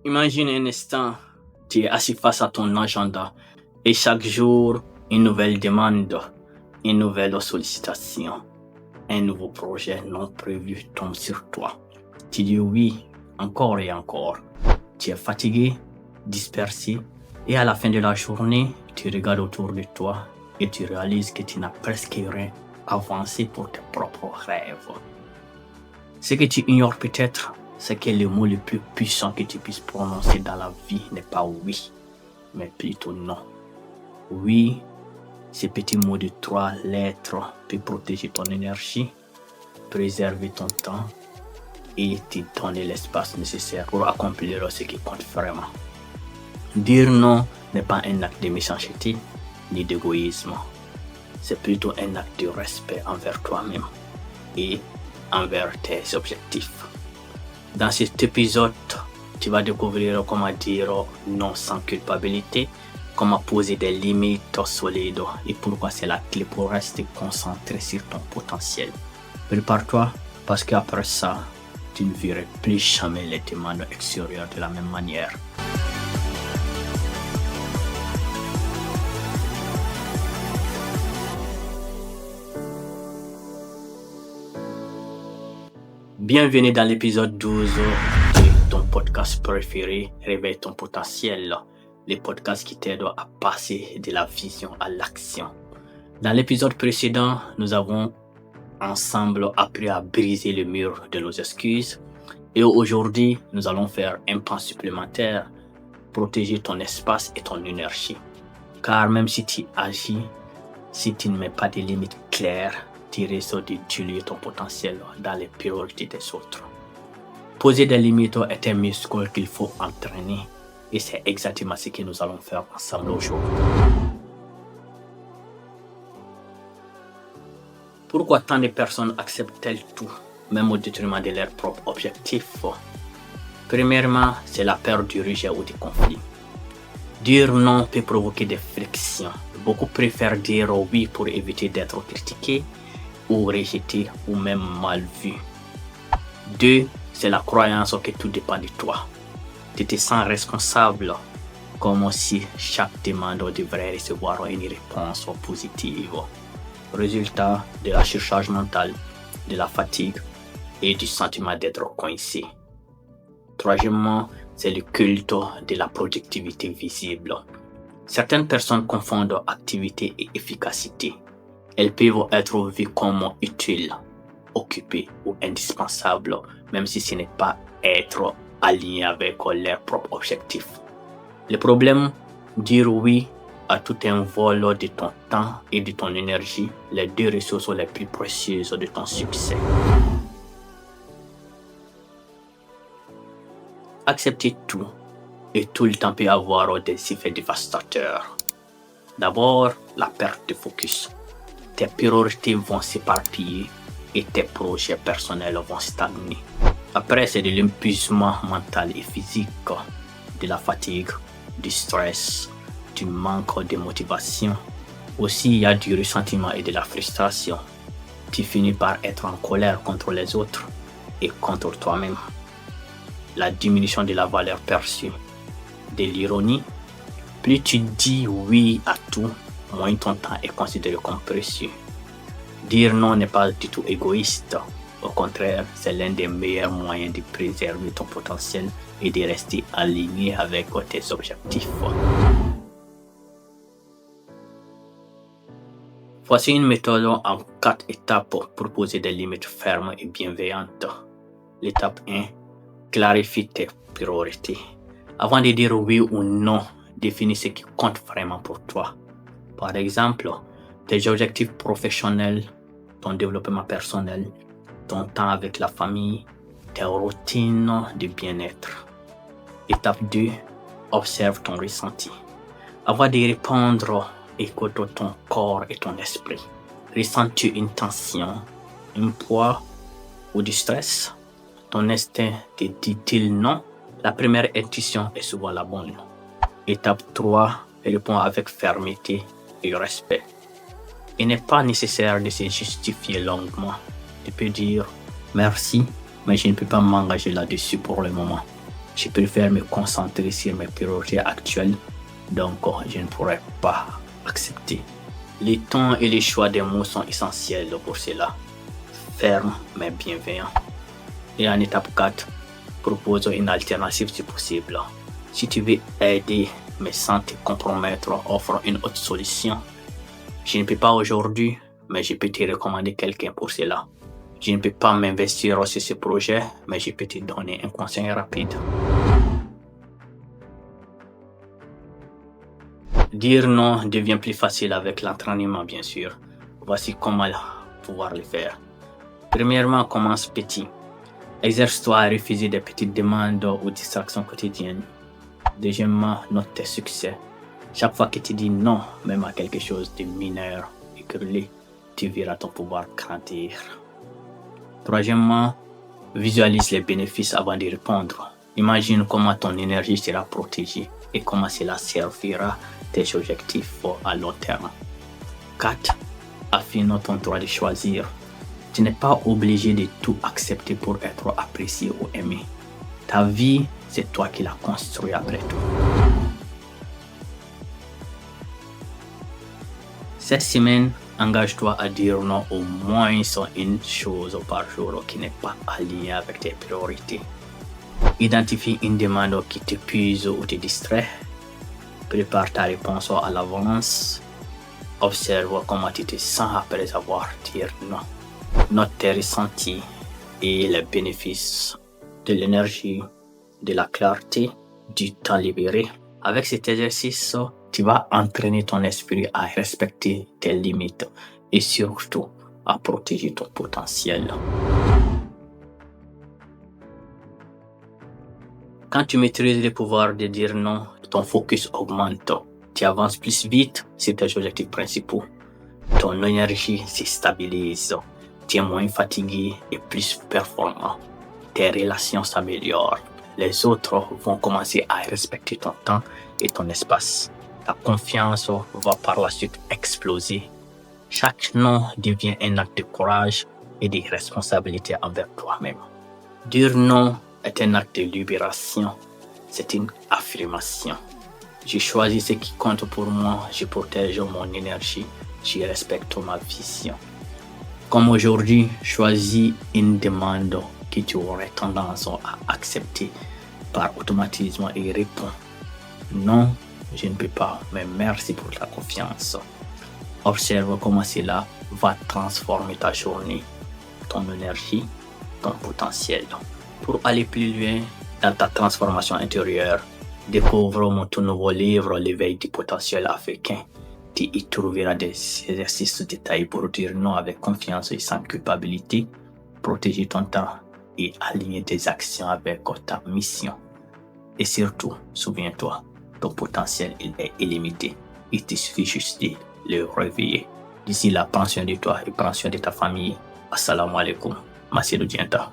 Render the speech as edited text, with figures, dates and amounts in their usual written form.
Imagine un instant, tu es assis face à ton agenda et chaque jour, une nouvelle demande, une nouvelle sollicitation, un nouveau projet non prévu tombe sur toi. Tu dis oui, encore et encore. Tu es fatigué, dispersé et à la fin de la journée, tu regardes autour de toi et tu réalises que tu n'as presque rien avancé pour tes propres rêves. Ce que tu ignores peut-être, c'est que le mot le plus puissant que tu puisses prononcer dans la vie n'est pas oui, mais plutôt non. Oui, ce petit mot de 3 lettres peut protéger ton énergie, préserver ton temps et te donner l'espace nécessaire pour accomplir ce qui compte vraiment. Dire non n'est pas un acte de méchanceté ni d'égoïsme. C'est plutôt un acte de respect envers toi-même et envers tes objectifs. Dans cet épisode, tu vas découvrir comment dire non sans culpabilité, comment poser des limites solides et pourquoi c'est la clé pour rester concentré sur ton potentiel. Prépare-toi parce qu'après ça, tu ne verras plus jamais les demandes extérieures de la même manière. Bienvenue dans l'épisode 12 de ton podcast préféré, Réveille ton potentiel, le podcast qui t'aide à passer de la vision à l'action. Dans l'épisode précédent, nous avons ensemble appris à briser le mur de nos excuses et aujourd'hui, nous allons faire un pas supplémentaire, protéger ton espace et ton énergie. Car même si tu agis, si tu ne mets pas de limites claires, tu risques de diluer ton potentiel dans les priorités des autres. Poser des limites est un muscle qu'il faut entraîner et c'est exactement ce que nous allons faire ensemble aujourd'hui. Pourquoi tant de personnes acceptent-elles tout, même au détriment de leurs propres objectifs? Premièrement, c'est la peur du rejet ou du conflit. Dire non peut provoquer des frictions. Beaucoup préfèrent dire oui pour éviter d'être critiqués ou rejeté ou même mal vu. 2. C'est la croyance que tout dépend de toi. Tu te sens responsable, comme si chaque demande devrait recevoir une réponse positive. Résultat de la surcharge mentale, de la fatigue et du sentiment d'être coincé. Troisièmement, c'est le culte de la productivité visible. Certaines personnes confondent activité et efficacité. Elles peuvent être vues comme utiles, occupées ou indispensables, même si ce n'est pas être aligné avec leurs propres objectifs. Le problème, dire oui à tout un vol de ton temps et de ton énergie, les deux ressources les plus précieuses de ton succès. Accepter tout et tout le temps peut avoir des effets dévastateurs. D'abord, la perte de focus. Tes priorités vont s'éparpiller et tes projets personnels vont stagner. Après, c'est de l'épuisement mental et physique, de la fatigue, du stress, du manque de motivation. Aussi, il y a du ressentiment et de la frustration. Tu finis par être en colère contre les autres et contre toi-même. La diminution de la valeur perçue, de l'ironie. Plus tu dis oui à tout, moins ton temps est considéré comme précieux. Dire non n'est pas du tout égoïste. Au contraire, c'est l'un des meilleurs moyens de préserver ton potentiel et de rester aligné avec tes objectifs. Voici une méthode en 4 étapes pour poser des limites fermes et bienveillantes. L'étape 1. Clarifie tes priorités. Avant de dire oui ou non, définis ce qui compte vraiment pour toi. Par exemple, tes objectifs professionnels, ton développement personnel, ton temps avec la famille, tes routines de bien-être. Étape 2. Observe ton ressenti. Avant de répondre, écoute ton corps et ton esprit. Ressens-tu une tension, un poids ou du stress? Ton instinct te dit-il non? La première intuition est souvent la bonne. Étape 3. Réponds avec fermeté et respect. Il n'est pas nécessaire de se justifier longuement. Tu peux dire merci, mais je ne peux pas m'engager là-dessus pour le moment. Je préfère me concentrer sur mes priorités actuelles, donc je ne pourrais pas accepter. Les tons et les choix des mots sont essentiels pour cela. Ferme mais bienveillant. Et en étape 4, propose une alternative si possible. Si tu veux aider mais sans te compromettre, offre une autre solution. Je ne peux pas aujourd'hui, mais je peux te recommander quelqu'un pour cela. Je ne peux pas m'investir sur ce projet, mais je peux te donner un conseil rapide. Dire non devient plus facile avec l'entraînement, bien sûr. Voici comment pouvoir le faire. Premièrement, commence petit. Exerce-toi à refuser des petites demandes ou distractions quotidiennes. Deuxièmement, note tes succès. Chaque fois que tu dis non, même à quelque chose de mineur, écris-le, tu verras ton pouvoir grandir. Troisièmement, visualise les bénéfices avant de répondre. Imagine comment ton énergie sera protégée et comment cela servira tes objectifs à long terme. 4. Affine ton droit de choisir. Tu n'es pas obligé de tout accepter pour être apprécié ou aimé. Ta vie, c'est toi qui l'as construit après tout. Cette semaine, engage-toi à dire non au moins une chose par jour qui n'est pas alignée avec tes priorités. Identifie une demande qui t'épuise ou te distrait. Prépare ta réponse à l'avance. Observe comment tu te sens après avoir dit non. Note tes ressentis et les bénéfices de l'énergie, de la clarté, du temps libéré. Avec cet exercice, tu vas entraîner ton esprit à respecter tes limites et surtout à protéger ton potentiel. Quand tu maîtrises le pouvoir de dire non, ton focus augmente. Tu avances plus vite sur tes objectifs principaux. Ton énergie se stabilise. Tu es moins fatigué et plus performant. Tes relations s'améliorent. Les autres vont commencer à respecter ton temps et ton espace. Ta confiance va par la suite exploser. Chaque non devient un acte de courage et de responsabilité envers toi-même. Dire non est un acte de libération. C'est une affirmation. Je choisis ce qui compte pour moi, je protège mon énergie, je respecte ma vision. Comme aujourd'hui, choisis une demande que tu aurais tendance à accepter par automatisme et réponds. Non, je ne peux pas, mais merci pour ta confiance. Observe comment cela va transformer ta journée, ton énergie, ton potentiel. Pour aller plus loin dans ta transformation intérieure, découvre mon tout nouveau livre, L'éveil du potentiel africain. Tu y trouveras des exercices détaillés pour dire non avec confiance et sans culpabilité, protéger ton temps et aligner tes actions avec ta mission. Et surtout, souviens-toi, ton potentiel est illimité. Il te suffit juste de le réveiller. D'ici là, prends soin de toi et prends soin de ta famille. Assalamu alaikum. Massidou Dienta.